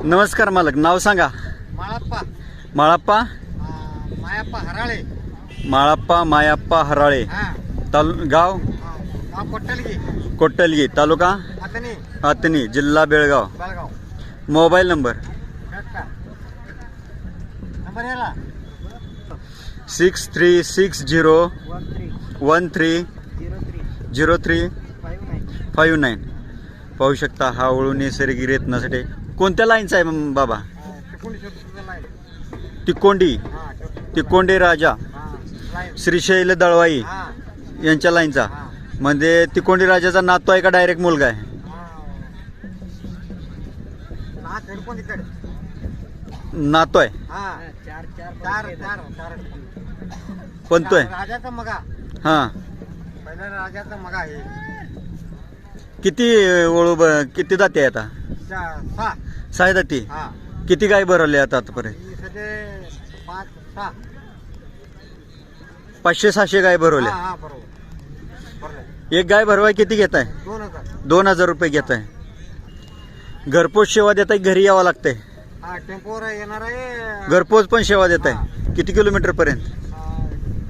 नमस्कार मालक, नाव सांगा. माळप्पा माळप्पा मायाप्पा हराळे. माळप्पा मायाप्पा हराळे. गाव गाव कोट्टलगी, कोट्टलगी, तालुका हातणी, हातणी, जिल्हा Belgaum. Belgaum. Mobile number number याला 6360130359. पाहू शकता हा वळू नैसर्गिक रेतनासाठी. कोणत्या लाईनचा आहे बाबा? तिकोंडी, तिकोंडी राजा श्रीशैल दळवाई यांच्या लाईनचा. म्हणजे तिकोंडी राजाचा नातू आहे का डायरेक्ट मुलगा आहे? नातू आहे. कोणतो आहे? राजाचा मगा. हा, पहिला राजाचा मगा आहे. किती वळू किती जाते आता? 6 जाती. किती गाय भरवले आता आतापर्यंत? 500-600 गाय भरवल्या. एक गाय भरवाय किती घेत आहे? 2000 रुपये घेत आहे. घरपोच सेवा देत आहे, घरी यावं लागतंय? टेम्पोवर येणार आहे. घरपोच पण सेवा देत आहे. किती किलोमीटर पर्यंत?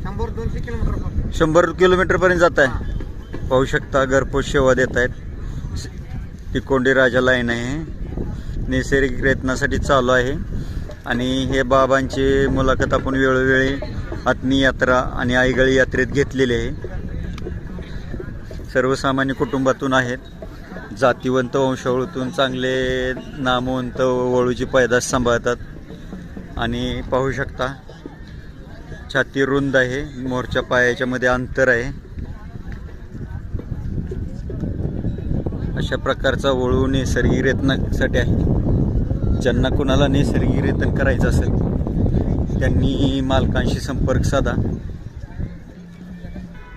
100-200 किलोमीटर. 100 किलोमीटर पर्यंत जात आहे. पाहू शकता घरपोच सेवा देत आहेत. तिकोंडी राजा लाईन आहे, नैसर्गिक प्रयत्नासाठी चालू आहे. आणि हे बाबांची मुलाखत आपण वेळोवेळी हातणी यात्रा आणि आईगळी यात्रेत घेतलेली आहे. सर्वसामान्य कुटुंबातून आहेत, जातीवंत वंशावळीतून चांगले नामवंत वळूची पैदास सांभाळतात. आणि पाहू शकता छाती रुंद आहे, मोरच्या पायाच्या मध्ये अंतर आहे. अशा प्रकारचा वळू नैसर्गिक रेतनासाठी आहे. ज्यांना कुणाला नैसर्गिक रेतन करायचं असेल त्यांनी मालकांशी संपर्क साधा.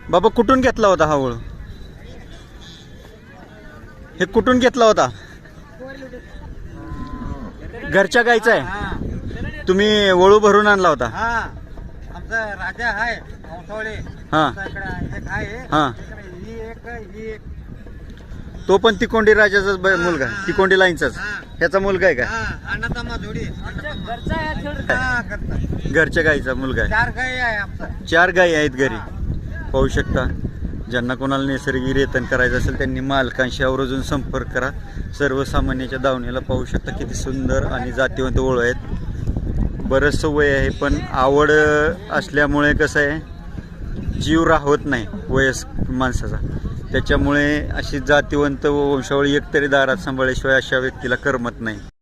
बाबा, कुठून घेतला होता हा वळू? हे कुठून घेतला होता? घरच्या गायचा आहे? तुम्ही वळू भरून आणला होता? आमचा राजा आहे वंशावळी. हा एक आहे. हा, ही एक तो पण तिकोंडी राजाचाच मुलगा, तिकोंडी लाईनचाच. ह्याचा मुलगा आहे का? अण्णातम्मा जोडी. घरच्या गाईचा मुलगा आहे. 4 गाई आहे आमचा. 4 गायी आहेत घरी. पाहू शकता. ज्यांना कोणाला नैसर्गिक रेतन करायचं असेल त्यांनी मालकांशी आवर्जून संपर्क करा. सर्वसामान्याच्या दावणीला पाहू शकता किती सुंदर आणि जातीवंत वळू आहेत. बरंचसं वय आहे, पण आवड असल्यामुळे कसं आहे, जीव राहत नाही वयस्क माणसाचा. त्याच्यामुळे अशी जातीवंत वंशावळी एकतरी दारात सांभाळल्याशिवाय अशा व्यक्तीला करमत नाही.